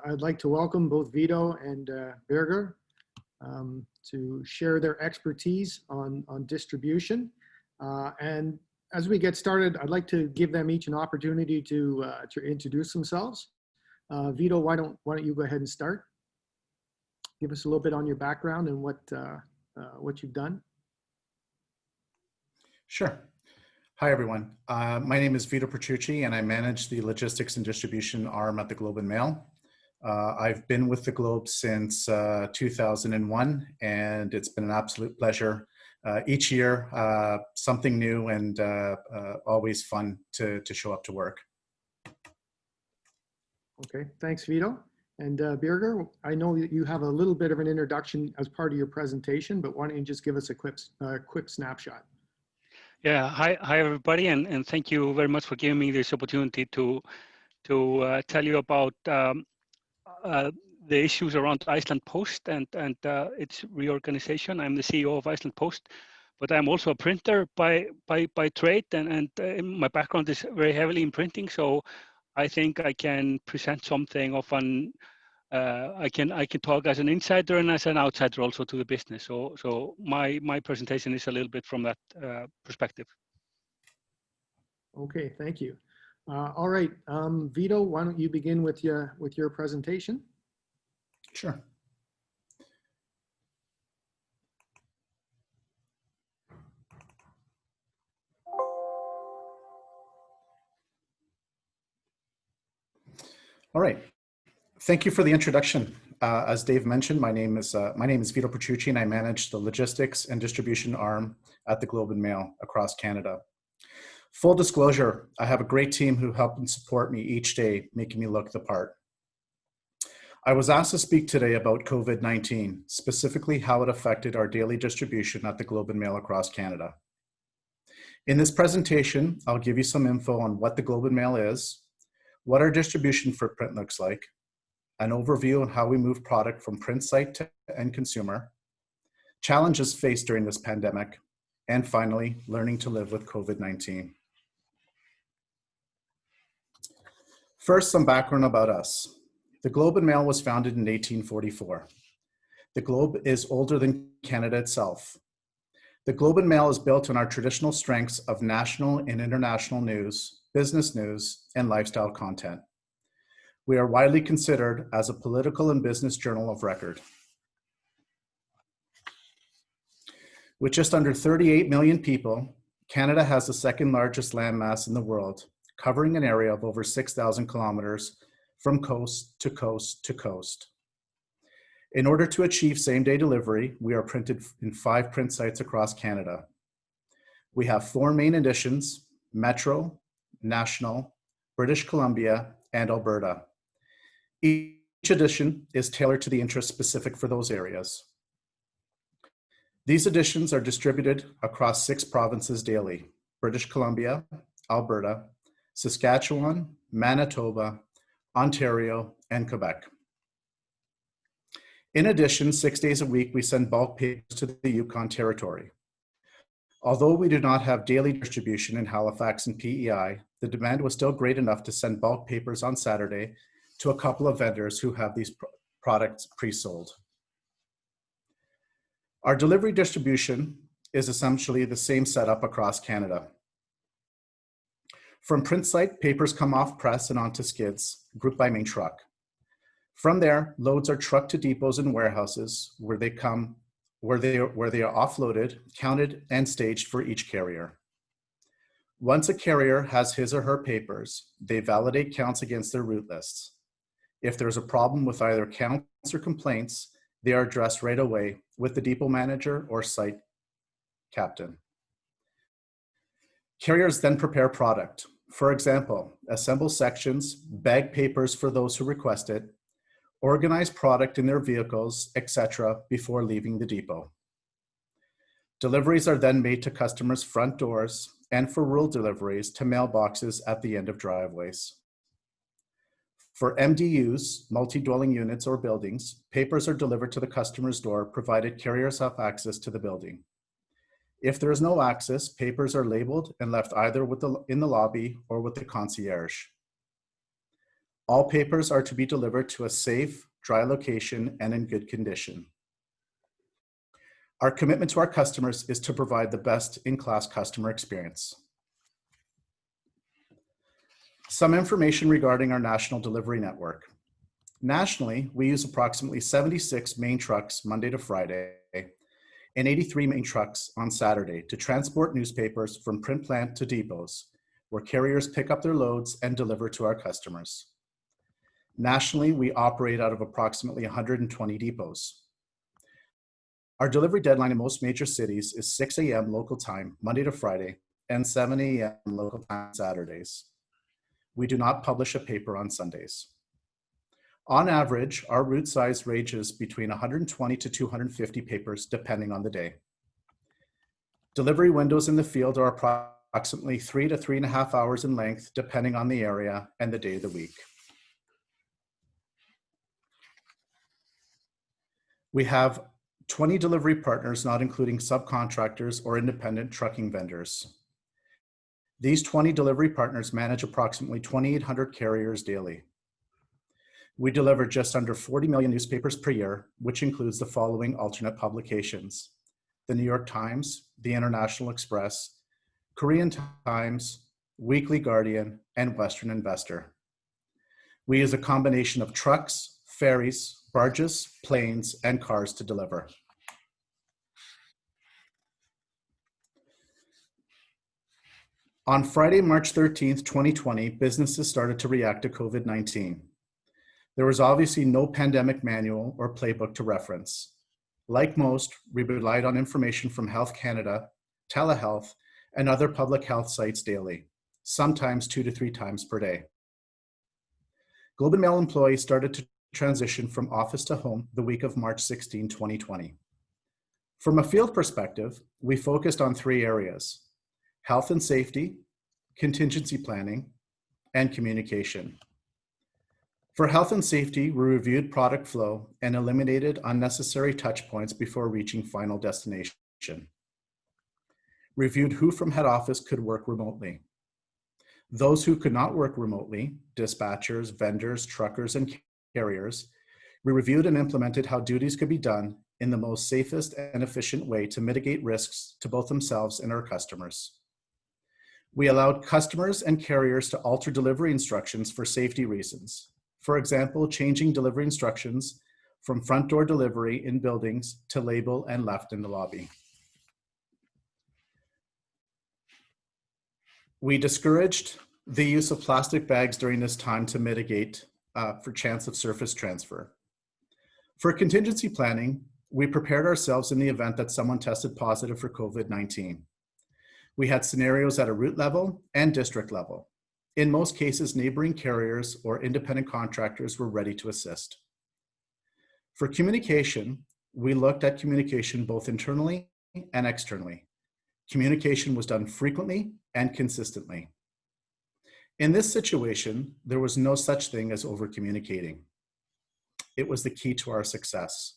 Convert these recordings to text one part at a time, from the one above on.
I'd like to welcome both Vito and Birger to share their expertise on distribution. And as we get started, I'd like to give them each an opportunity to introduce themselves. Vito, why don't you go ahead and start? Give us a little bit on your background and what you've done. Sure. Hi, everyone. My name is Vito Petrucci, and I manage the logistics and distribution arm at the Globe and Mail. I've been with the Globe since 2001, and it's been an absolute pleasure. Each year, something new and always fun to show up to work. Okay, thanks, Vito. And Birger, I know that you have a little bit of an introduction as part of your presentation, but why don't you just give us a quick snapshot? Yeah, hi everybody, and thank you very much for giving me this opportunity to tell you about the issues around Iceland Post and its reorganization. I'm the CEO of Iceland Post, but I'm also a printer by trade, and my background is very heavily in printing. So I think I can present something of an I can talk as an insider and as an outsider also to the business. So my presentation is a little bit from that perspective. Okay, thank you. All right, Vito, why don't you begin with your presentation? Sure. All right. Thank you for the introduction. As Dave mentioned, my name is Vito Petrucci, and I manage the logistics and distribution arm at the Globe and Mail across Canada. Full disclosure, I have a great team who help and support me each day, making me look the part. I was asked to speak today about COVID-19, specifically how it affected our daily distribution at the Globe and Mail across Canada. In this presentation, I'll give you some info on what the Globe and Mail is, what our distribution footprint looks like, an overview on how we move product from print site to end consumer, challenges faced during this pandemic, and finally, learning to live with COVID-19. First, some background about us. The Globe and Mail was founded in 1844. The Globe is older than Canada itself. The Globe and Mail is built on our traditional strengths of national and international news, business news, and lifestyle content. We are widely considered as a political and business journal of record. With just under 38 million people, Canada has the second largest landmass in the world, covering an area of over 6,000 kilometers from coast to coast to coast. In order to achieve same-day delivery, we are printed in 5 print sites across Canada. We have 4 main editions: Metro, National, British Columbia, and Alberta. Each edition is tailored to the interest specific for those areas. These editions are distributed across 6 provinces daily: British Columbia, Alberta, Saskatchewan, Manitoba, Ontario, and Quebec. In addition, 6 days a week, we send bulk papers to the Yukon Territory. Although we do not have daily distribution in Halifax and PEI, the demand was still great enough to send bulk papers on Saturday to a couple of vendors who have these products pre-sold. Our delivery distribution is essentially the same setup across Canada. From print site, papers come off press and onto skids, grouped by main truck. From there, loads are trucked to depots and warehouses where they are offloaded, counted, and staged for each carrier. Once a carrier has his or her papers, they validate counts against their route lists. If there's a problem with either counts or complaints, they are addressed right away with the depot manager or site captain. Carriers then prepare product. For example, assemble sections, bag papers for those who request it, organize product in their vehicles, etc., before leaving the depot. Deliveries are then made to customers' front doors and for rural deliveries to mailboxes at the end of driveways. For MDUs, multi-dwelling units or buildings, papers are delivered to the customer's door provided carriers have access to the building. If there is no access, papers are labeled and left either in the lobby or with the concierge. All papers are to be delivered to a safe, dry location and in good condition. Our commitment to our customers is to provide the best-in-class customer experience. Some information regarding our national delivery network. Nationally, we use approximately 76 main trucks Monday to Friday and 83 main trucks on Saturday to transport newspapers from print plant to depots, where carriers pick up their loads and deliver to our customers. Nationally, we operate out of approximately 120 depots. Our delivery deadline in most major cities is 6 a.m. local time, Monday to Friday, and 7 a.m. local time Saturdays. We do not publish a paper on Sundays. On average, our route size ranges between 120 to 250 papers, depending on the day. Delivery windows in the field are approximately 3 to 3.5 hours in length, depending on the area and the day of the week. We have 20 delivery partners, not including subcontractors or independent trucking vendors. These 20 delivery partners manage approximately 2,800 carriers daily. We deliver just under 40 million newspapers per year, which includes the following alternate publications: the New York Times, the International Express, Korean Times, Weekly Guardian, and Western Investor. We use a combination of trucks, ferries, barges, planes, and cars to deliver. On Friday, March 13th, 2020, businesses started to react to COVID-19. There was obviously no pandemic manual or playbook to reference. Like most, we relied on information from Health Canada, telehealth, and other public health sites daily, sometimes 2 to 3 times per day. Globe and Mail employees started to transition from office to home the week of March 16, 2020. From a field perspective, we focused on 3 areas: health and safety, contingency planning, and communication. For health and safety, we reviewed product flow and eliminated unnecessary touch points before reaching final destination. Reviewed who from head office could work remotely. Those who could not work remotely, dispatchers, vendors, truckers, and carriers, we reviewed and implemented how duties could be done in the most safest and efficient way to mitigate risks to both themselves and our customers. We allowed customers and carriers to alter delivery instructions for safety reasons. For example, changing delivery instructions from front door delivery in buildings to label and left in the lobby. We discouraged the use of plastic bags during this time to mitigate for chance of surface transfer. For contingency planning, we prepared ourselves in the event that someone tested positive for COVID-19. We had scenarios at a route level and district level. In most cases, neighboring carriers or independent contractors were ready to assist. For communication, we looked at communication both internally and externally. Communication was done frequently and consistently. In this situation, there was no such thing as over-communicating. It was the key to our success.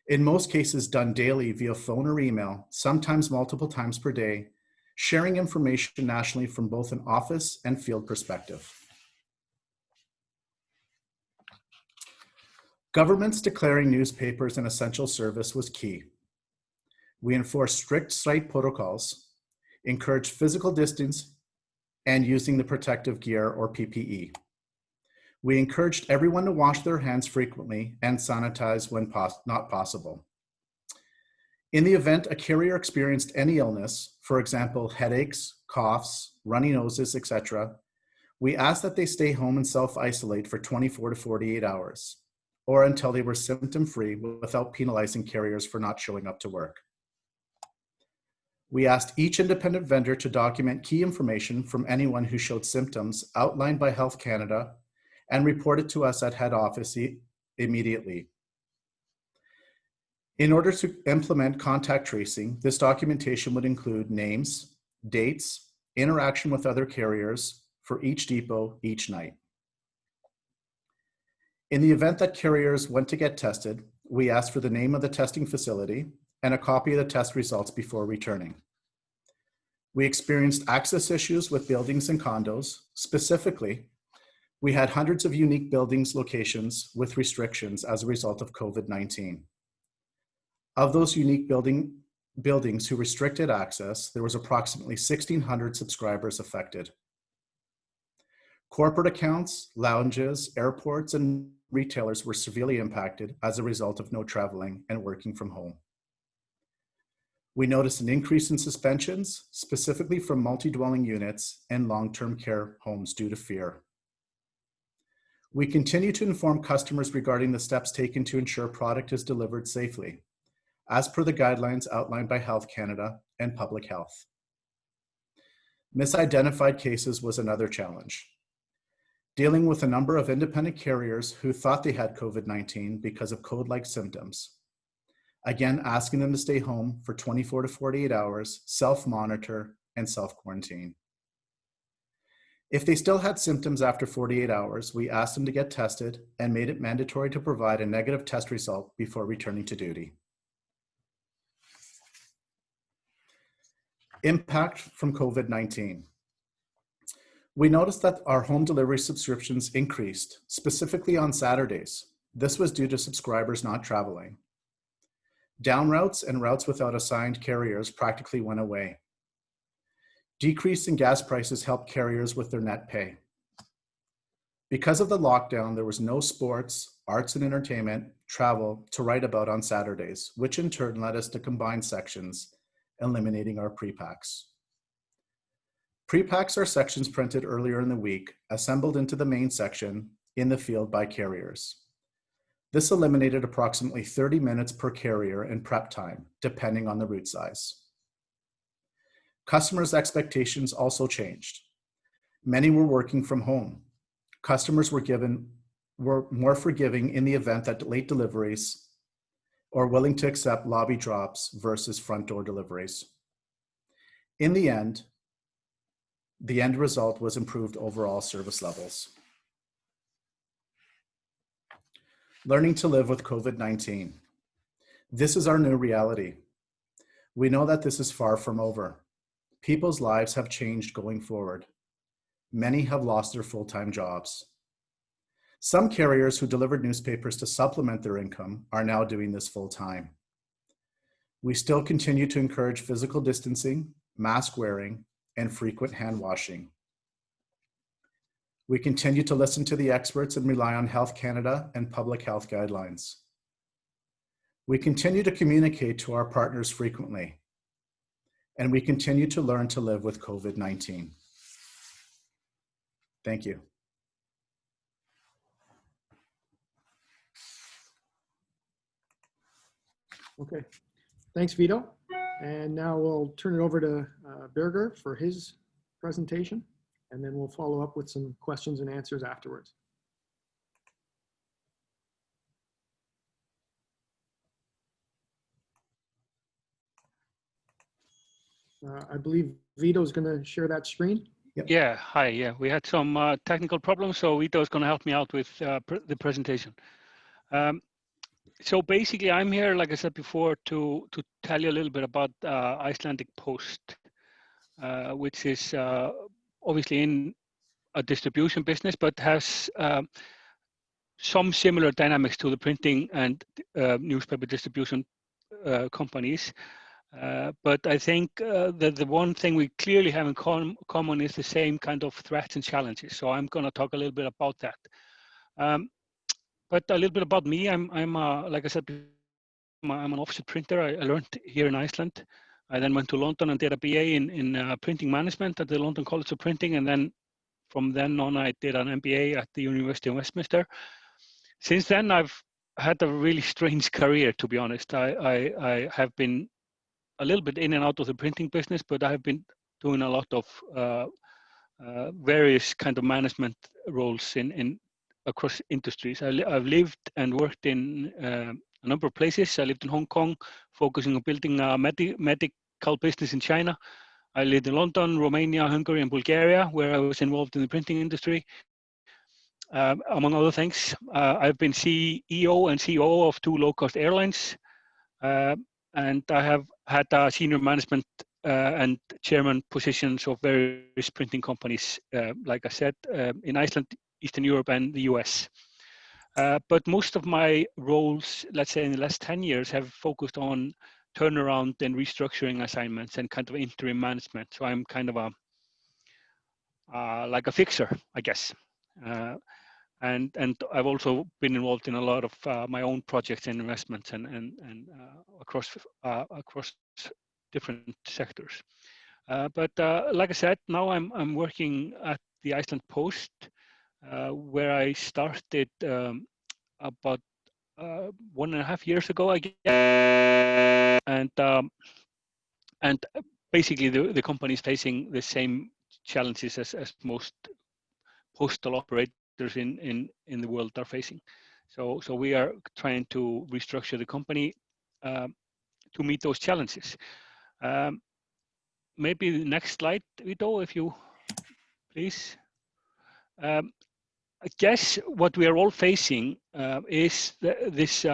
In most cases, done daily via phone or email, sometimes multiple times per day, sharing information nationally from both an office and field perspective. Governments declaring newspapers an essential service was key. We enforced strict site protocols, encouraged physical distance, and using the protective gear or PPE. We encouraged everyone to wash their hands frequently and sanitize when not possible. In the event a carrier experienced any illness, for example, headaches, coughs, runny noses, etc., we asked that they stay home and self-isolate for 24 to 48 hours, or until they were symptom-free without penalizing carriers for not showing up to work. We asked each independent vendor to document key information from anyone who showed symptoms outlined by Health Canada and report it to us at head office immediately. In order to implement contact tracing, this documentation would include names, dates, interaction with other carriers for each depot each night. In the event that carriers went to get tested, we asked for the name of the testing facility and a copy of the test results before returning. We experienced access issues with buildings and condos. Specifically, We had hundreds of unique buildings locations with restrictions as a result of COVID-19. Of those unique buildings who restricted access, there was approximately 1,600 subscribers affected. Corporate accounts, lounges, airports, and retailers were severely impacted as a result of no traveling and working from home. We noticed an increase in suspensions, specifically from multi-dwelling units and long-term care homes due to fear. We continue to inform customers regarding the steps taken to ensure product is delivered safely, as per the guidelines outlined by Health Canada and Public Health. Misidentified cases was another challenge. Dealing with a number of independent carriers who thought they had COVID-19 because of code-like symptoms. Again, asking them to stay home for 24 to 48 hours, self-monitor, and self-quarantine. If they still had symptoms after 48 hours, we asked them to get tested and made it mandatory to provide a negative test result before returning to duty. Impact from COVID-19. We noticed that our home delivery subscriptions increased, specifically on Saturdays. This was due to subscribers not traveling. Down routes and routes without assigned carriers practically went away. Decrease in gas prices helped carriers with their net pay. Because of the lockdown, there was no sports, arts and entertainment, travel to write about on Saturdays, which in turn led us to combine sections, eliminating our pre-packs. Pre-packs are sections printed earlier in the week, assembled into the main section in the field by carriers. This eliminated approximately 30 minutes per carrier in prep time, depending on the route size. Customers' expectations also changed. Many were working from home. Customers were more forgiving in the event that late deliveries or willing to accept lobby drops versus front door deliveries. In the end result was improved overall service levels. Learning to live with COVID-19. This is our new reality. We know that this is far from over. People's lives have changed going forward. Many have lost their full-time jobs. Some carriers who delivered newspapers to supplement their income are now doing this full-time. We still continue to encourage physical distancing, mask wearing, and frequent hand washing. We continue to listen to the experts and rely on Health Canada and public health guidelines. We continue to communicate to our partners frequently, and we continue to learn to live with COVID-19. Thank you. Okay, thanks, Vito. And now we'll turn it over to Birger for his presentation, and then we'll follow up with some questions and answers afterwards. I believe Vito's going to share that screen. Yep. Yeah, hi. Yeah, we had some technical problems, so Vito's going to help me out with the presentation. So basically, I'm here, like I said before, to tell you a little bit about Icelandic Post, which is obviously in a distribution business, but has some similar dynamics to the printing and newspaper distribution companies. But I think that the one thing we clearly have in common is the same kind of threats and challenges. So I'm going to talk a little bit about that. But a little bit about me. I'm like I said, I'm an offset printer. I learned here in Iceland. I then went to London and did a BA in printing management at the London College of Printing, and then from then on I did an MBA at the University of Westminster. Since then I've had a really strange career, to be honest. I have been a little bit in and out of the printing business, but I have been doing a lot of various kind of management roles in across industries. I've lived and worked in a number of places. I lived in Hong Kong, focusing on building a medical business in China. I lived in London, Romania, Hungary, and Bulgaria, where I was involved in the printing industry. Among other things, I've been CEO and COO of 2 low-cost airlines. And I have had senior management and chairman positions of various printing companies. Like I said, in Iceland, Eastern Europe and the US. But most of my roles, let's say in the last 10 years, have focused on turnaround and restructuring assignments and kind of interim management. So I'm kind of a like a fixer, I guess. And I've also been involved in a lot of my own projects and investments and across different sectors. But like I said, now I'm working at the Iceland Post, where I started about 1.5 years ago, I guess. And basically the company is facing the same challenges as most postal operators in the world are facing. So we are trying to restructure the company to meet those challenges. Maybe the next slide, Vito, if you please. I guess what we are all facing is this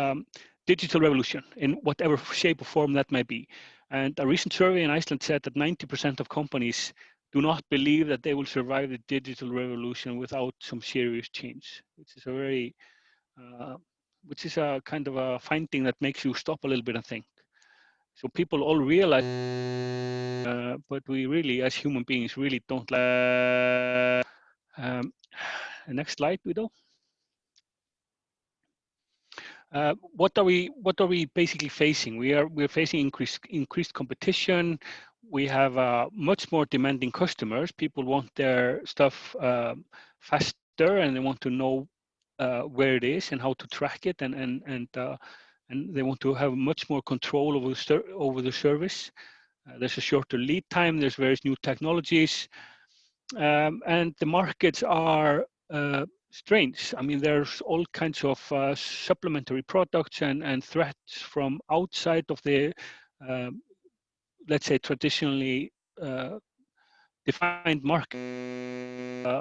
digital revolution in whatever shape or form that might be. And a recent survey in Iceland said that 90% of companies do not believe that they will survive the digital revolution without some serious change, which is a very, which is a kind of a finding that makes you stop a little bit and think. So people all realize, but we really, as human beings, really don't like. Next slide, Guido. What are we basically facing? We're facing increased competition. We have much more demanding customers. People want their stuff faster, and they want to know where it is and how to track it, and they want to have much more control over the service. There's a shorter lead time. There's various new technologies, and the markets are strange. I mean, there's all kinds of supplementary products and threats from outside of the, let's say, traditionally defined market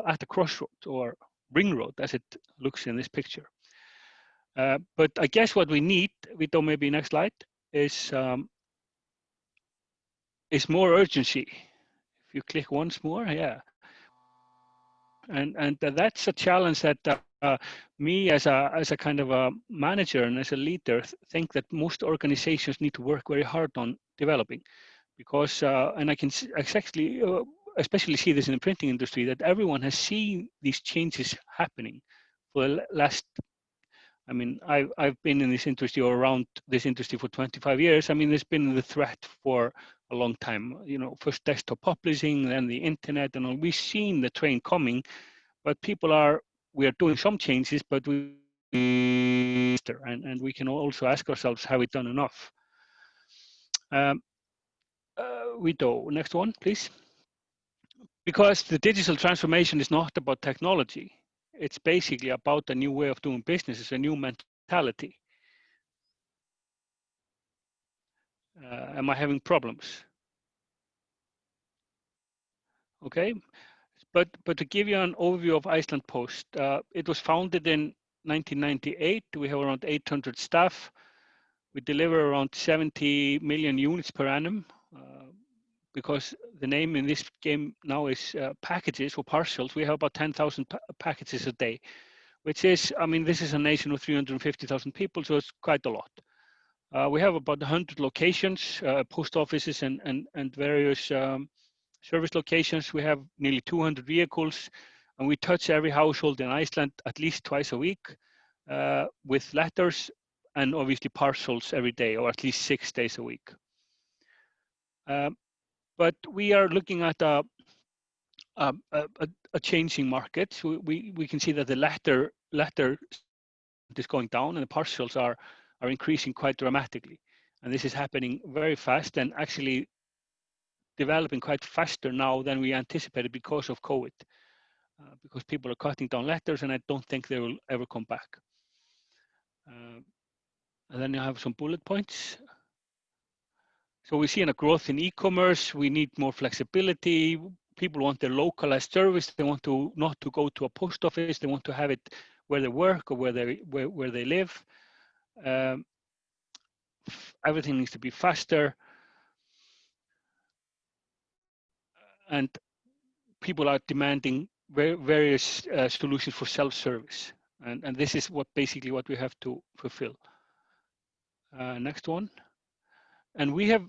at a crossroad or ring road, as it looks in this picture. But I guess what we need, Vito, maybe next slide, is more urgency. If you click once more, yeah. And that's a challenge that me as a kind of a manager and as a leader think that most organizations need to work very hard on developing, because and I can actually especially see this in the printing industry, that everyone has seen these changes happening for the last. I mean, I've been in this industry or around this industry for 25 years. I mean, there's been the threat for a long time. You know, first desktop publishing, then the internet, and all. We've seen the train coming, but we are doing some changes, but and we can also ask ourselves, have we done enough? Vito, next one, please. Because the digital transformation is not about technology. It's basically about a new way of doing business. It's a new mentality. Am I having problems? Okay, but to give you an overview of Iceland Post, it was founded in 1998. We have around 800 staff. We deliver around 70 million units per annum, because the name in this game now is packages or parcels. We have about 10,000 packages a day, which is, I mean, this is a nation of 350,000 people, so it's quite a lot. We have about 100 locations, post offices and various service locations. We have nearly 200 vehicles, and we touch every household in Iceland at least twice a week with letters and obviously parcels every day, or at least 6 days a week. But we are looking at a changing market. So we can see that the letter is going down and the parcels are increasing quite dramatically. And this is happening very fast and actually developing quite faster now than we anticipated because of COVID, because people are cutting down letters, and I don't think they will ever come back. And then you have some bullet points. So we see a growth in e-commerce. We need more flexibility. People want their localized service. They want to not to go to a post office. They want to have it where they work or where they live. Everything needs to be faster. And people are demanding various solutions for self-service, and this is basically what we have to fulfill. Next one, and we have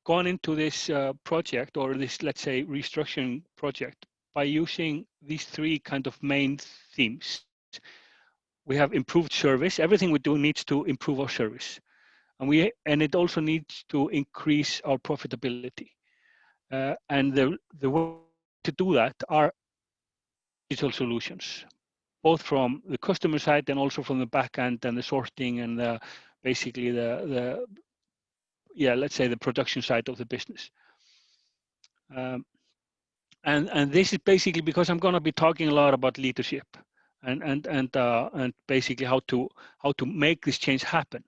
gone into this project, or this, let's say, restructuring project, by using these three kind of main themes. We have improved service. Everything we do needs to improve our service, and it also needs to increase our profitability. And the way to do that are digital solutions, both from the customer side and also from the back end and the sorting and basically let's say the production side of the business. And this is basically because I'm going to be talking a lot about leadership and basically how to make this change happen.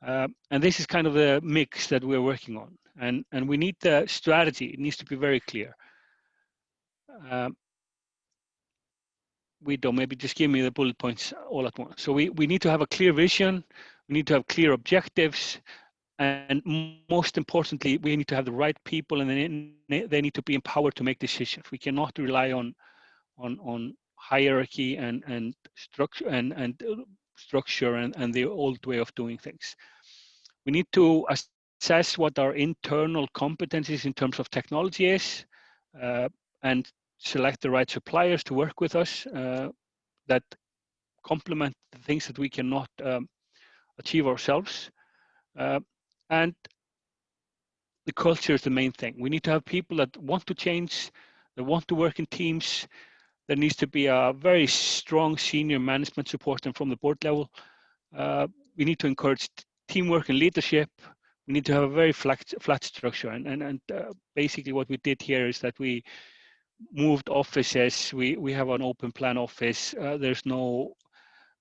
And this is kind of the mix that we're working on. And we need the strategy. It needs to be very clear. Maybe just give me the bullet points all at once. So we need to have a clear vision. We need to have clear objectives. And most importantly, we need to have the right people, and they need to be empowered to make decisions. We cannot rely on hierarchy and structure and the old way of doing things. We need to assess what our internal competencies in terms of technology is, and select the right suppliers to work with us that complement the things that we cannot achieve ourselves. And the culture is the main thing. We need to have people that want to change, that want to work in teams. There needs to be a very strong senior management support, and from the board level. We need to encourage teamwork and leadership. We need to have a very flat structure. And basically what we did here is that we moved offices. We have an open plan office. There's no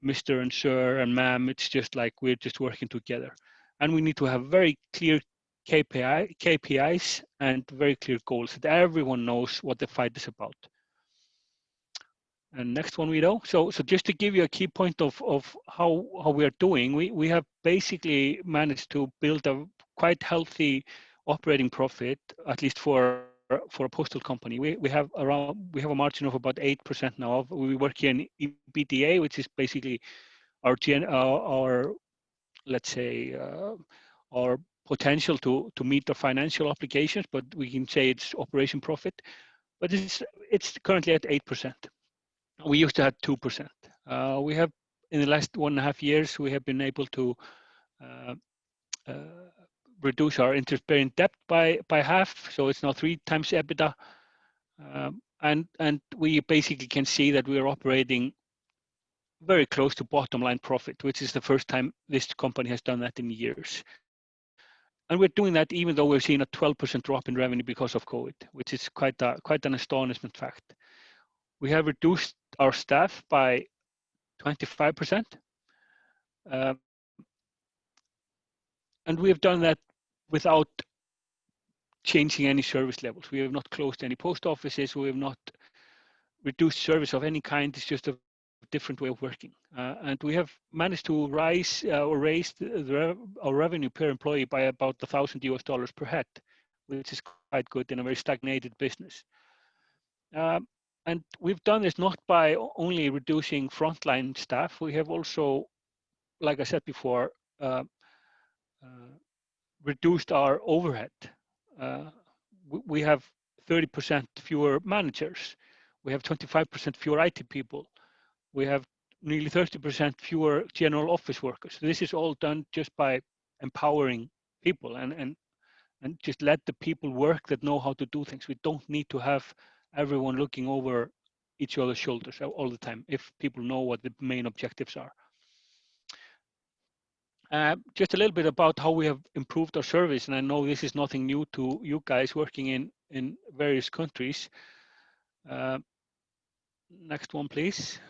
Mr. and Sir and Ma'am. It's just like we're just working together. And we need to have very clear KPIs and very clear goals that everyone knows what the fight is about. And next one, Vito. So just to give you a key point of how we are doing, we have basically managed to build a quite healthy operating profit, at least for a postal company. We have a margin of about 8% now. We work here in EBITDA, which is basically our let's say our potential to meet the financial obligations, but we can say it's operation profit. But it's currently at 8%. We used to have 2%. We have, in the last 1.5 years, we have been able to reduce our interest-bearing debt by half. So it's now 3 times EBITDA. And we basically can see that we are operating very close to bottom line profit, which is the first time this company has done that in years. And we're doing that even though we're seeing a 12% drop in revenue because of COVID, which is quite an astonishment fact. We have reduced our staff by 25%. And we have done that without changing any service levels. We have not closed any post offices. We have not reduced service of any kind. It's just a different way of working. And we have managed to raise our revenue per employee by about $1,000 per head, which is quite good in a very stagnated business. And we've done this not by only reducing frontline staff. We have also, like I said before, reduced our overhead. We have 30% fewer managers. We have 25% fewer IT people. We have nearly 30% fewer general office workers. So this is all done just by empowering people and just let the people work that know how to do things. We don't need to have everyone looking over each other's shoulders all the time if people know what the main objectives are. Just a little bit about how we have improved our service, and I know this is nothing new to you guys working in various countries. Next one, please.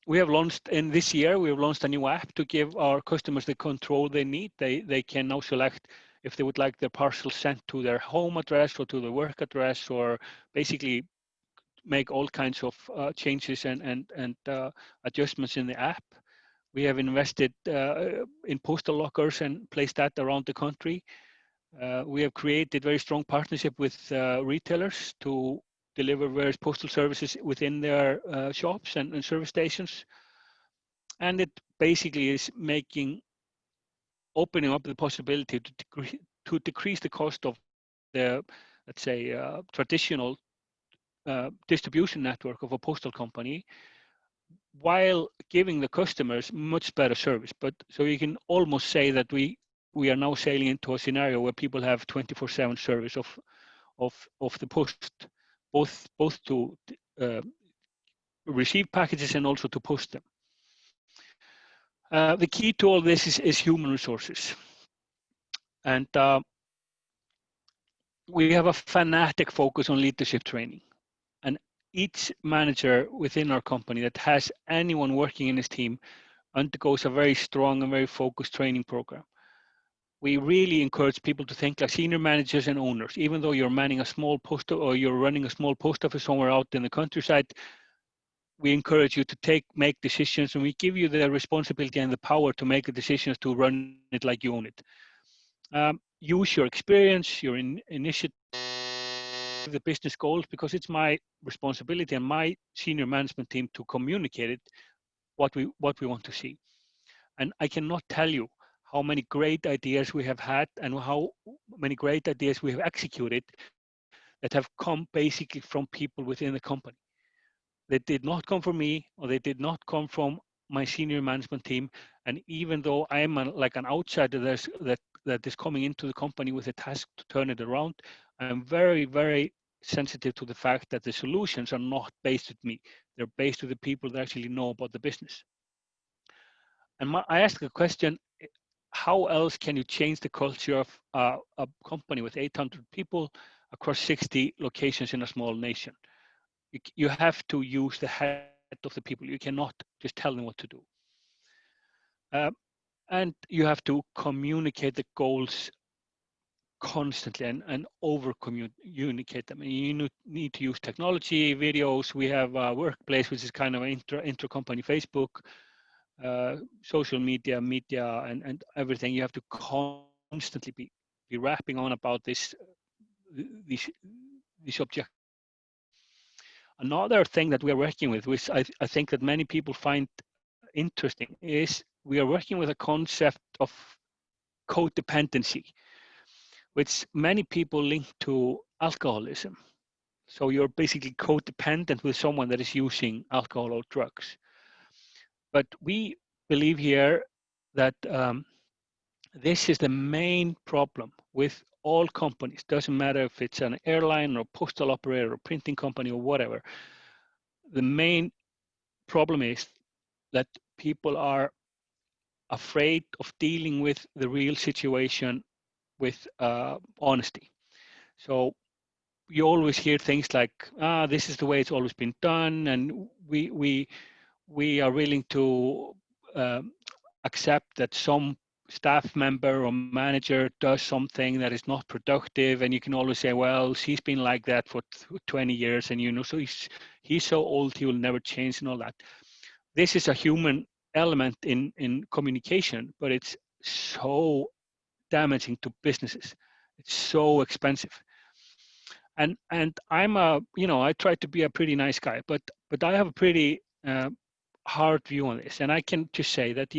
We have launched in this year, we have launched a new app to give our customers the control they need. They can now select if they would like their parcel sent to their home address or to their work address, or basically make all kinds of changes and adjustments in the app. We have invested in postal lockers and placed that around the country. We have created very strong partnership with retailers to deliver various postal services within their shops and service stations. And it basically is opening up the possibility to decrease the cost of the, let's say, traditional distribution network of a postal company, while giving the customers much better service. But so you can almost say that we are now sailing into a scenario where people have 24/7 service of the post, both to receive packages and also to post them. The key to all this is human resources. And we have a fanatic focus on leadership training. And each manager within our company that has anyone working in his team undergoes a very strong and very focused training program. We really encourage people to think like senior managers and owners. Even though you're manning a small post or you're running a small post office somewhere out in the countryside, we encourage you to make decisions, and we give you the responsibility and the power to make the decisions to run it like you own it. Use your experience, your initiative, the business goals, because it's my responsibility and my senior management team to communicate it, what we want to see. And I cannot tell you how many great ideas we have had and how many great ideas we have executed that have come basically from people within the company. They did not come from me, or they did not come from my senior management team. And even though I am like an outsider that is coming into the company with a task to turn it around, I'm very, very sensitive to the fact that the solutions are not based with me. They're based with the people that actually know about the business. And I asked the question, how else can you change the culture of a company with 800 people across 60 locations in a small nation? You have to use the head of the people. You cannot just tell them what to do. And you have to communicate the goals constantly and over communicate them. And you need to use technology, videos. We have a workplace, which is kind of intra-company Facebook, social media, and everything. You have to constantly be rapping on about these objectives. Another thing that we are working with, which I think that many people find interesting, is we are working with a concept of codependency, which many people link to alcoholism. So you're basically codependent with someone that is using alcohol or drugs. But we believe here that this is the main problem with all companies. Doesn't matter if it's an airline or postal operator or printing company or whatever. The main problem is that people are afraid of dealing with the real situation with honesty. So you always hear things like, this is the way it's always been done, and we are willing to accept that some staff member or manager does something that is not productive, and you can always say, well, he's been like that for 20 years, and so he's so old he will never change and all that. This is a human element in communication, but it's so damaging to businesses. It's so expensive. And I'm I try to be a pretty nice guy, but I have a pretty hard view on this. And I can just say that,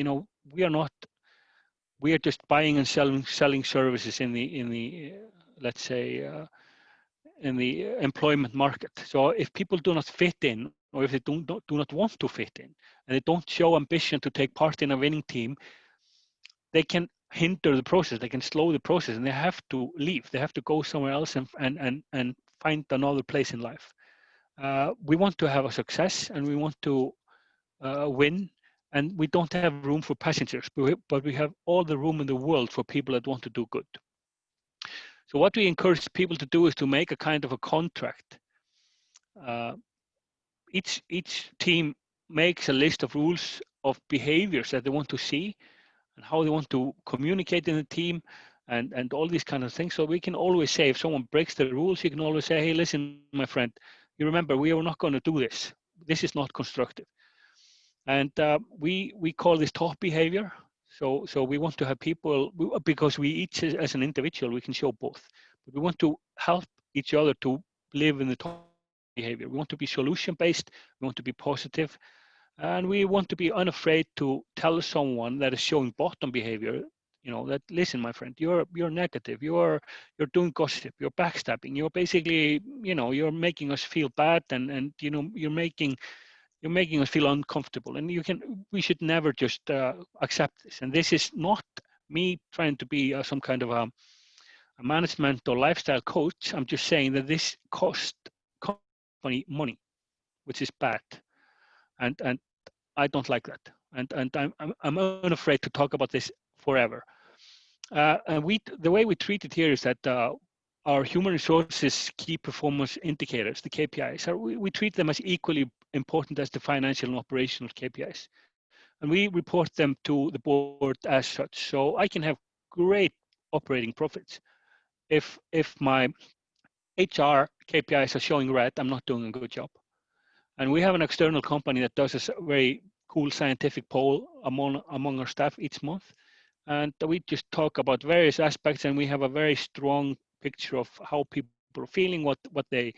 we are just buying and selling services in the let's say, in the employment market. So if people do not fit in, or if they do not want to fit in, and they don't show ambition to take part in a winning team, they can hinder the process, they can slow the process, and they have to leave. They have to go somewhere else and find another place in life. We want to have a success, and we want to win, and we don't have room for passengers, but we have all the room in the world for people that want to do good. So what we encourage people to do is to make a kind of a contract. Each team makes a list of rules of behaviors that they want to see and how they want to communicate in the team and all these kind of things. So we can always say, if someone breaks the rules, you can always say, hey, listen, my friend, you remember, we are not going to do this. This is not constructive. And we call this top behavior. So we want to have people, because we each as an individual, we can show both. But we want to help each other to live in the top behavior. We want to be solution-based, we want to be positive, and we want to be unafraid to tell someone that is showing bottom behavior, that, listen, my friend, you're negative, you're doing gossip, you're backstabbing, you're basically, you're making us feel bad, and you're making us feel uncomfortable, and we should never just accept this. And this is not me trying to be some kind of a management or lifestyle coach. I'm just saying that this cost company money, which is bad, and I don't like that, and I'm unafraid to talk about this forever. And the way we treat it here is that our human resources key performance indicators, the KPIs, we treat them as equally important as the financial and operational KPIs. And we report them to the board as such. So I can have great operating profits. If my HR KPIs are showing red, I'm not doing a good job. And we have an external company that does a very cool scientific poll among our staff each month. And we just talk about various aspects, and we have a very strong picture of how people are feeling, what they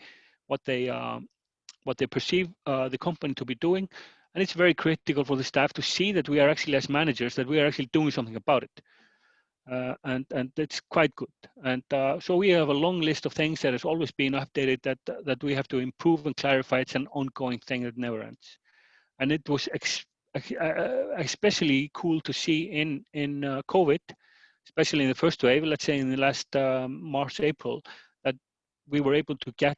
perceive the company to be doing. And it's very critical for the staff to see that we are actually, as managers, that we are actually doing something about it. And it's quite good. And so we have a long list of things that has always been updated that we have to improve and clarify. It's an ongoing thing that never ends. And it was especially cool to see in COVID, especially in the first wave, let's say in the last March, April, that we were able to get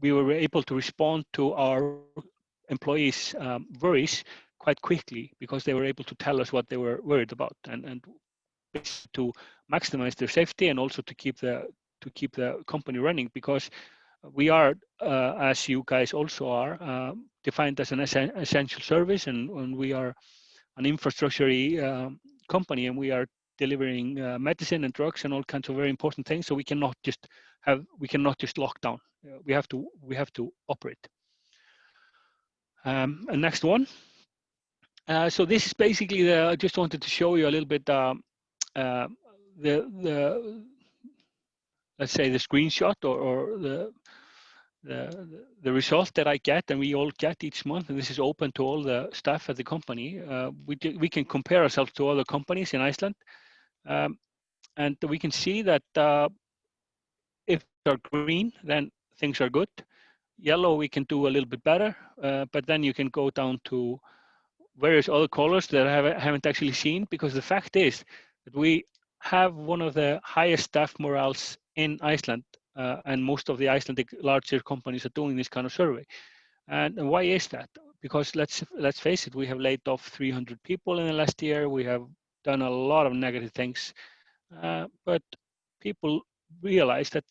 we were able to respond to our employees' worries quite quickly, because they were able to tell us what they were worried about, and to maximize their safety, and also to keep the company running, because we are, as you guys also are, defined as an essential service, and we are an infrastructure company, and we are delivering medicine and drugs and all kinds of very important things. So we cannot just lock down. We have to operate. And next one. So this is basically I just wanted to show you a little bit let's say the screenshot or the result that I get, and we all get each month, and this is open to all the staff at the company. We can compare ourselves to other companies in Iceland, and we can see that if they're green, then things are good. Yellow, we can do a little bit better, but then you can go down to various other colors that I haven't actually seen, because the fact is that we have one of the highest staff morales in Iceland, and most of the Icelandic larger companies are doing this kind of survey. And why is that? Because let's face it, we have laid off 300 people in the last year. We have done a lot of negative things, but people realize that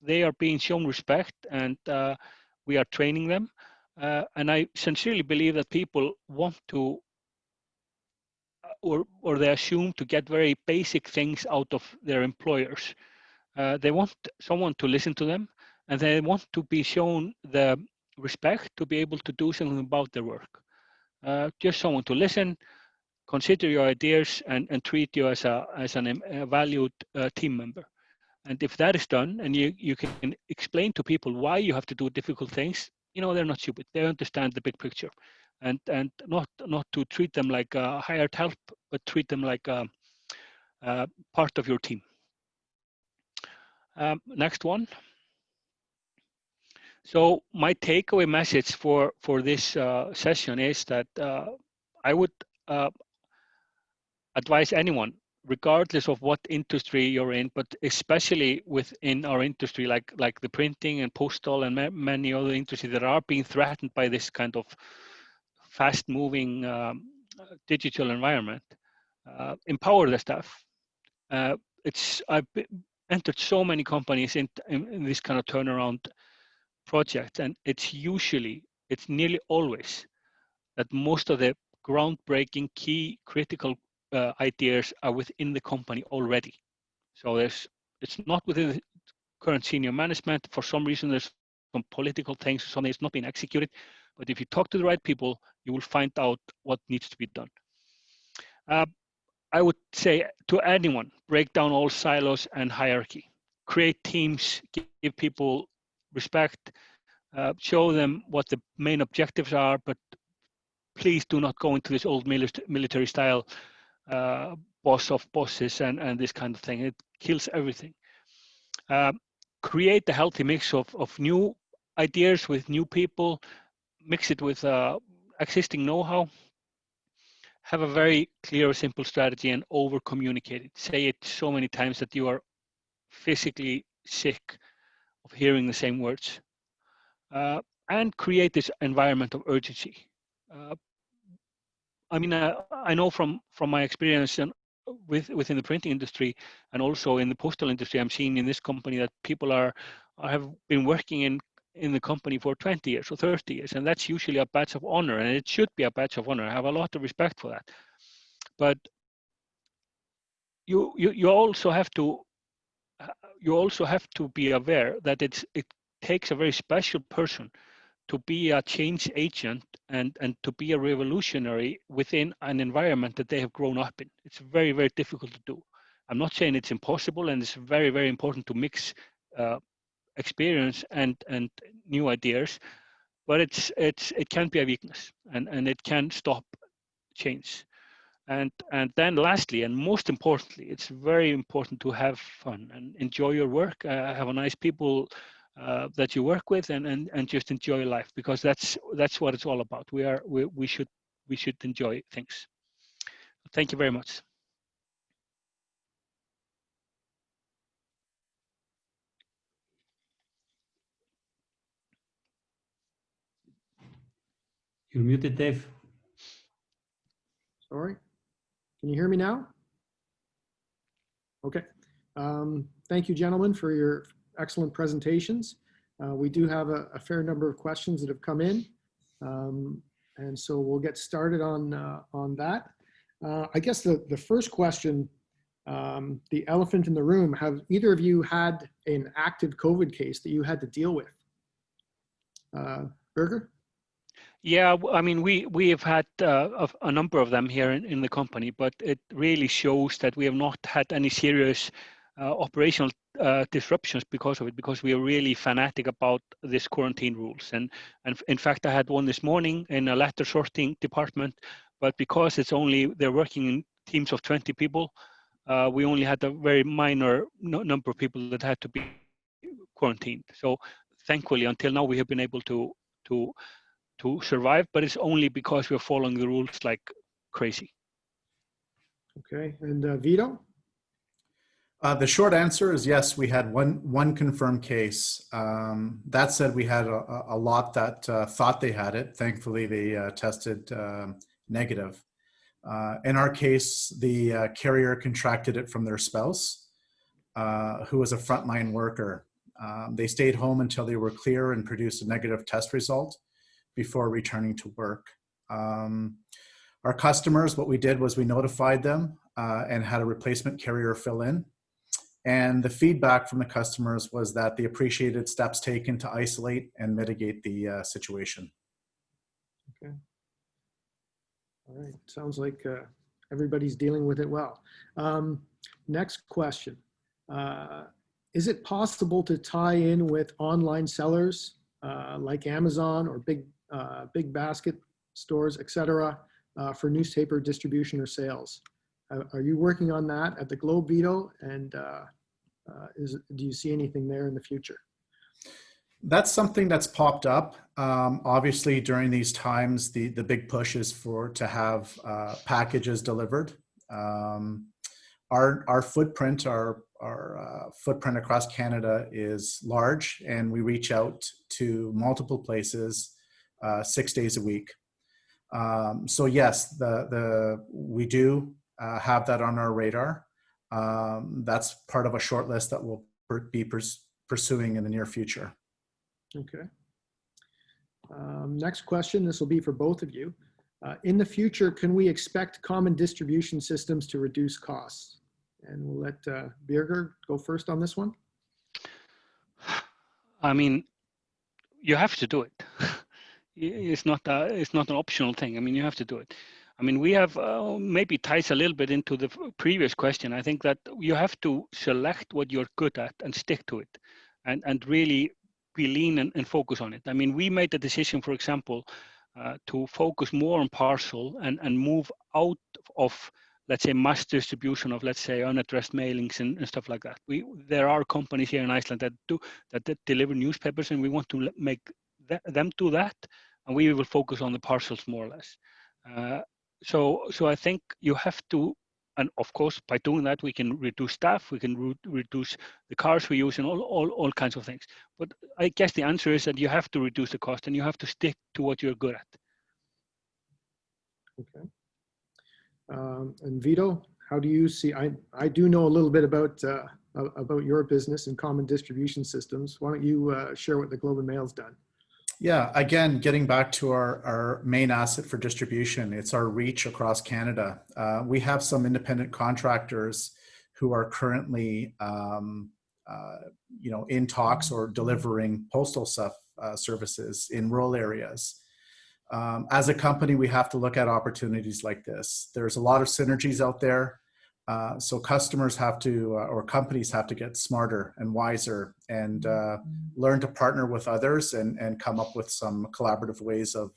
they are being shown respect, and we are training them. And I sincerely believe that people want to, or they assume to get very basic things out of their employers. They want someone to listen to them, and they want to be shown the respect to be able to do something about their work. Just someone to listen, consider your ideas, and treat you as a valued team member. And if that is done, and you can explain to people why you have to do difficult things, they're not stupid. They understand the big picture, and not to treat them like hired help, but treat them like part of your team. Next one. So my takeaway message for this session is that I would advise anyone, regardless of what industry you're in, but especially within our industry, like the printing and postal and many other industries that are being threatened by this kind of fast-moving digital environment, empower the staff. I've entered so many companies in this kind of turnaround project, and it's nearly always that most of the groundbreaking, key, critical ideas are within the company already. So it's not within the current senior management. For some reason, there's some some political things or something. It's not being executed. But if you talk to the right people, you will find out what needs to be done. I would say to anyone, break down all silos and hierarchy. Create teams, give people respect, show them what the main objectives are, but please do not go into this old military style boss of bosses and this kind of thing. It kills everything. Create a healthy mix of new ideas with new people, mix it with existing know-how, have a very clear, simple strategy and over communicate it. Say it so many times that you are physically sick of hearing the same words. And create this environment of urgency. I mean, I know from my experience and within the printing industry and also in the postal industry, I'm seeing in this company that people have been working in the company for 20 years or 30 years, and that's usually a badge of honor, and it should be a badge of honor. I have a lot of respect for that. But you also have to be aware that it takes a very special person to be a change agent and to be a revolutionary within an environment that they have grown up in. It's very, very difficult to do. I'm not saying it's impossible, and it's very, very important to mix experience and new ideas, but it can be a weakness, and it can stop change. And then lastly, and most importantly, it's very important to have fun and enjoy your work, have a nice people that you work with, and just enjoy life, because that's what it's all about. We should enjoy things. Thank you very much. You're muted, Dave. Sorry. Can you hear me now? Okay. Thank you, gentlemen, for your excellent presentations. We do have a fair number of questions that have come in. And so we'll get started on that. I guess the first question, the elephant in the room, have either of you had an active COVID case that you had to deal with? Birger? Yeah, I mean, we have had a number of them here in the company, but it really shows that we have not had any serious operational disruptions because of it, because we are really fanatic about this quarantine rules. And in fact, I had one this morning in a letter sorting department, but because they're working in teams of 20 people, we only had a very minor number of people that had to be quarantined. So thankfully, until now, we have been able to survive, but it's only because we're following the rules like crazy. Okay, and Vito? The short answer is yes, we had one confirmed case. That said, we had a lot that thought they had it. Thankfully, they tested negative. In our case, the carrier contracted it from their spouse, who was a frontline worker. They stayed home until they were clear and produced a negative test result before returning to work. Our customers, what we did was we notified them and had a replacement carrier fill in. And the feedback from the customers was that they appreciated steps taken to isolate and mitigate the situation. Okay. All right, sounds like everybody's dealing with it well. Next question. Is it possible to tie in with online sellers like Amazon or big basket stores, etc., for newspaper distribution or sales? Are you working on that at the Globe, Vito? And do you see anything there in the future? That's something that's popped up. Obviously, during these times, the big push is to have packages delivered. Our footprint, our footprint across Canada is large, and we reach out to multiple places 6 days a week. So yes, we do have that on our radar. That's part of a short list that we'll be pursuing in the near future. Okay. Next question, this will be for both of you. In the future, can we expect common distribution systems to reduce costs? And we'll let Birger go first on this one. I mean, you have to do it. It's not an optional thing. I mean, you have to do it. I mean, we have maybe ties a little bit into the previous question. I think that you have to select what you're good at and stick to it, and really be lean and focus on it. I mean, we made the decision, for example, to focus more on parcel and move out of, let's say, mass distribution of, let's say, unaddressed mailings and stuff like that. There are companies here in Iceland that deliver newspapers, and we want to make them do that, and we will focus on the parcels more or less. So I think you have to, and of course, by doing that, we can reduce staff, we can reduce the cars we use, and all kinds of things. But I guess the answer is that you have to reduce the cost, and you have to stick to what you're good at. Okay. And Vito, how do you see? I do know a little bit about your business and common distribution systems. Why don't you share what the Globe and Mail's done? Yeah, again, getting back to our main asset for distribution, it's our reach across Canada. We have some independent contractors who are currently, in talks or delivering postal stuff services in rural areas. As a company, we have to look at opportunities like this. There's a lot of synergies out there. So customers have to, or companies have to get smarter and wiser and learn to partner with others and come up with some collaborative ways of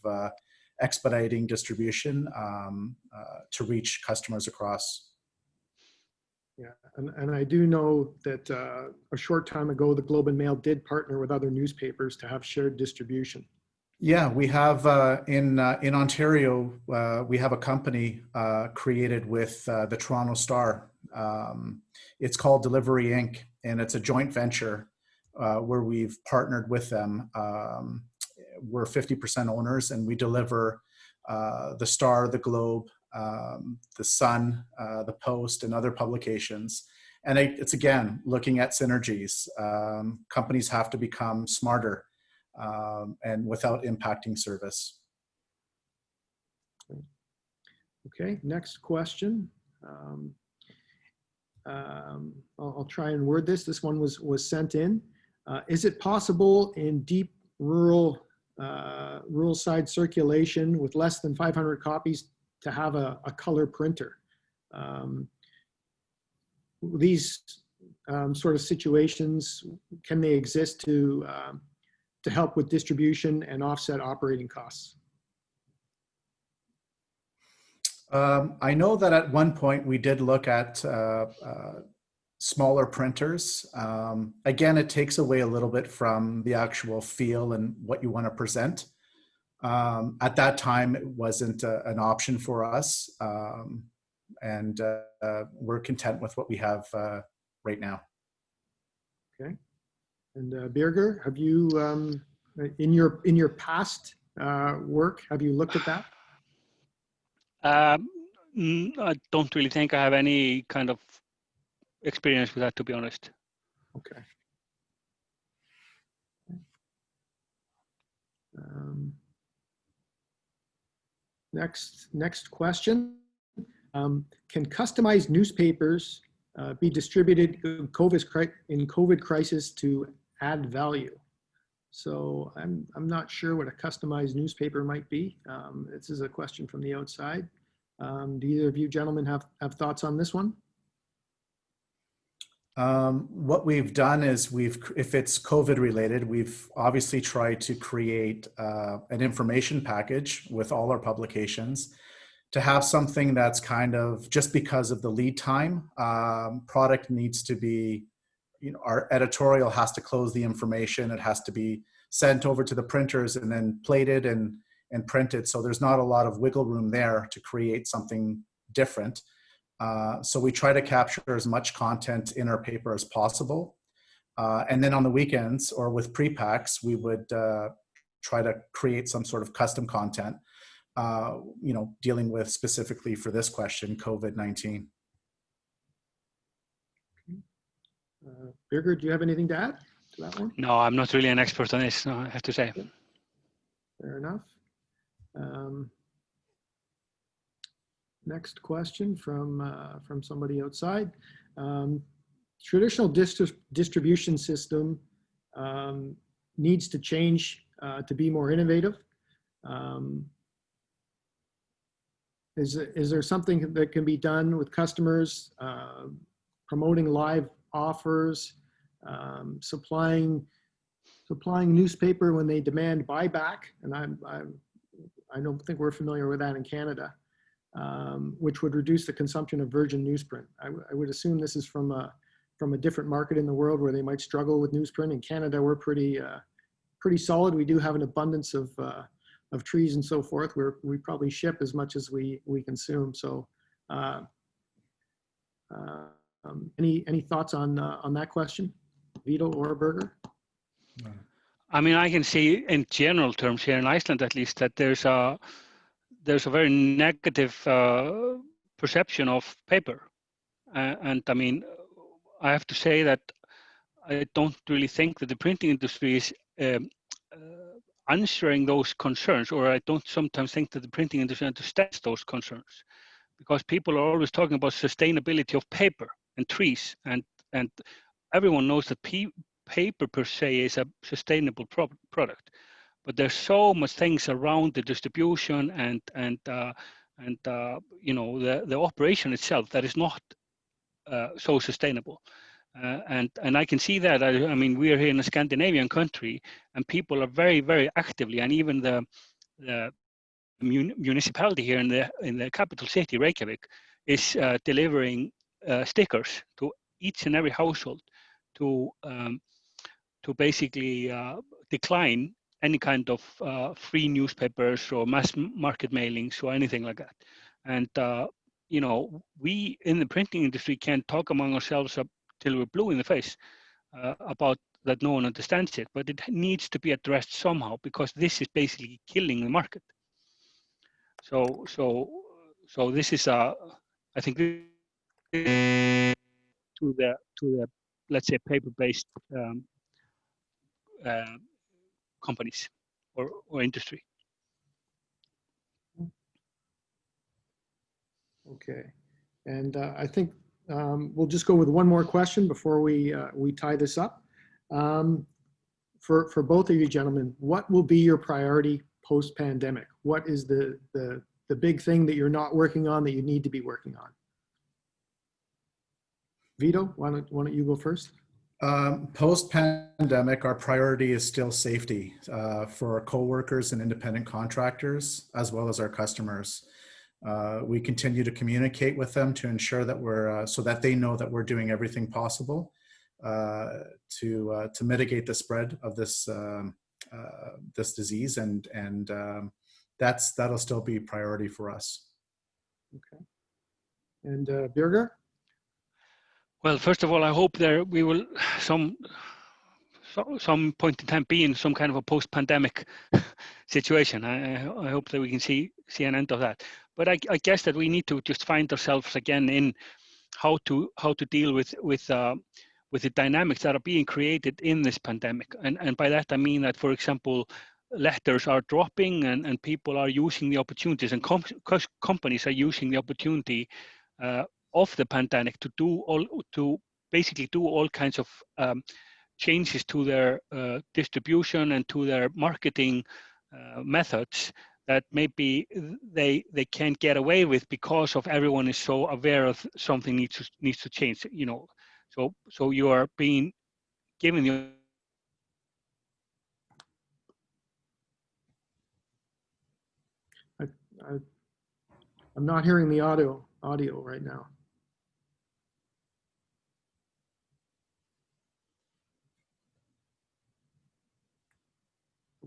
expediting distribution to reach customers across. Yeah, and I do know that a short time ago, the Globe and Mail did partner with other newspapers to have shared distribution. Yeah, we have in Ontario, we have a company created with the Toronto Star. It's called Delivery Inc., and it's a joint venture where we've partnered with them. We're 50% owners, and we deliver the Star, the Globe, the Sun, the Post, and other publications. And it's, again, looking at synergies. Companies have to become smarter. And without impacting service. Okay, next question. I'll try and word this. This one was sent in. Is it possible in deep rural side circulation with less than 500 copies to have a color printer? These sort of situations, can they exist to help with distribution and offset operating costs? I know that at one point we did look at smaller printers. Again, it takes away a little bit from the actual feel and what you want to present. At that time, it wasn't an option for us. And we're content with what we have right now. Okay. And Birger, have you, in your past work, have you looked at that? I don't really think I have any kind of experience with that, to be honest. Okay. Next question. Can customized newspapers be distributed in COVID crisis to add value? So I'm not sure what a customized newspaper might be. This is a question from the outside. Do either of you gentlemen have thoughts on this one? What we've done is if it's COVID related, we've obviously tried to create an information package with all our publications to have something that's kind of, just because of the lead time, product needs to be, our editorial has to close the information. It has to be sent over to the printers and then plated and printed. So there's not a lot of wiggle room there to create something different. So we try to capture as much content in our paper as possible. And then on the weekends or with pre-packs, we would try to create some sort of custom content, dealing with specifically for this question, COVID-19. Birger, do you have anything to add to that one? No, I'm not really an expert on this, I have to say. Fair enough. Next question from somebody outside. Traditional distribution system needs to change to be more innovative. Is there something that can be done with customers, promoting live offers, supplying newspaper when they demand buyback? And I don't think we're familiar with that in Canada, which would reduce the consumption of virgin newsprint. I would assume this is from a different market in the world where they might struggle with newsprint. In Canada, we're pretty solid. We do have an abundance of trees and so forth, where we probably ship as much as we consume. So any thoughts on that question, Vito or Birger? I mean, I can see in general terms here in Iceland, at least, that there's a very negative perception of paper. And I mean, I have to say that I don't really think that the printing industry is answering those concerns, or I don't sometimes think that the printing industry understands those concerns, because people are always talking about sustainability of paper and trees, and everyone knows that paper per se is a sustainable product, but there's so much things around the distribution and you know, the operation itself that is not so sustainable. And I can see that. I mean, we are here in a Scandinavian country, and people are very, very actively, and even the municipality here in the capital city, Reykjavik, is delivering stickers to each and every household to basically decline any kind of free newspapers or mass market mailings or anything like that. And you know, we in the printing industry can talk among ourselves till we're blue in the face about that no one understands it, but it needs to be addressed somehow, because this is basically killing the market. So this is I think to the let's say paper-based companies or industry. Okay, and I think we'll just go with one more question before we tie this up. For both of you gentlemen, what will be your priority post-pandemic? What is the big thing that you're not working on that you need to be working on? Vito, why don't you go first? Post-pandemic, our priority is still safety for our coworkers and independent contractors, as well as our customers. We continue to communicate with them to ensure that we're, so that they know that we're doing everything possible to mitigate the spread of this this disease, and that'll still be priority for us. Okay, and Birger? Well, first of all, I hope we will some point in time be in some kind of a post-pandemic situation. I hope that we can see an end of that. But I guess that we need to just find ourselves again in how to deal with the dynamics that are being created in this pandemic. And by that I mean that, for example, letters are dropping and people are using the opportunities, and companies are using the opportunity of the pandemic to basically do all kinds of changes to their distribution and to their marketing methods that maybe they can't get away with because of everyone is so aware of something needs to change. You know, so you are being given the. I'm not hearing the audio right now.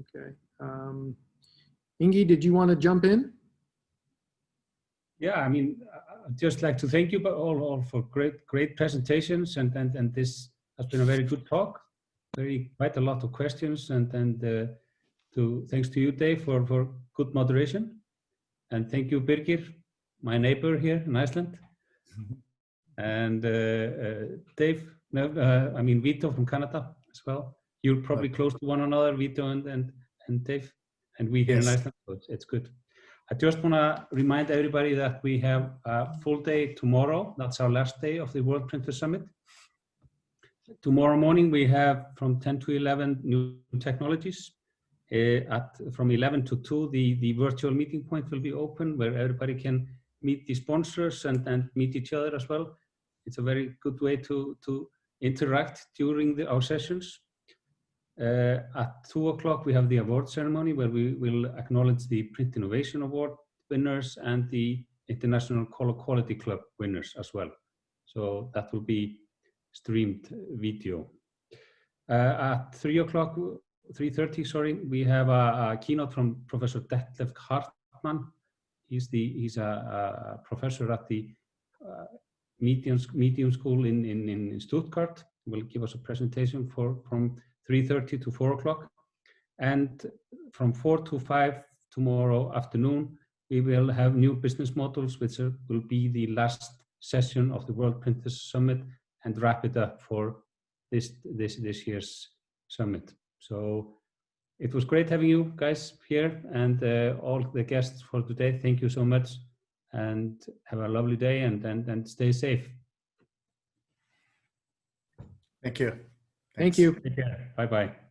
Okay. Ingi, did you want to jump in? Yeah, I mean, I'd just like to thank you all for great presentations, and this has been a very good talk. Quite a lot of questions, and thanks to you, Dave, for good moderation, and thank you, Birgir, my neighbor here in Iceland, and Dave, I mean Vito from Canada as well. You're probably close to one another, Vito and Dave, and we here in Iceland, so it's good. I just want to remind everybody that we have a full day tomorrow. That's our last day of the World Printer Summit. Tomorrow morning we have from 10 to 11 new technologies From 11 to 2, the virtual meeting point will be open where everybody can meet the sponsors and meet each other as well. It's a very good way to interact during our sessions. At 2 o'clock, we have the award ceremony where we will acknowledge the Print Innovation Award winners and the International Color Quality Club winners as well. So that will be streamed video. At 3:30, sorry, we have a keynote from Professor Detlef Hartmann. He's a professor at the Medium School in Stuttgart. He will give us a presentation from 3:30 to 4 o'clock. And from 4 to 5 tomorrow afternoon, we will have new business models, which will be the last session of the World Printers Summit and wrap it up for this year's summit. So it was great having you guys here, and all the guests for today. Thank you so much, and have a lovely day, and stay safe. Thank you. Thank Thanks. you. Take care. Bye-bye.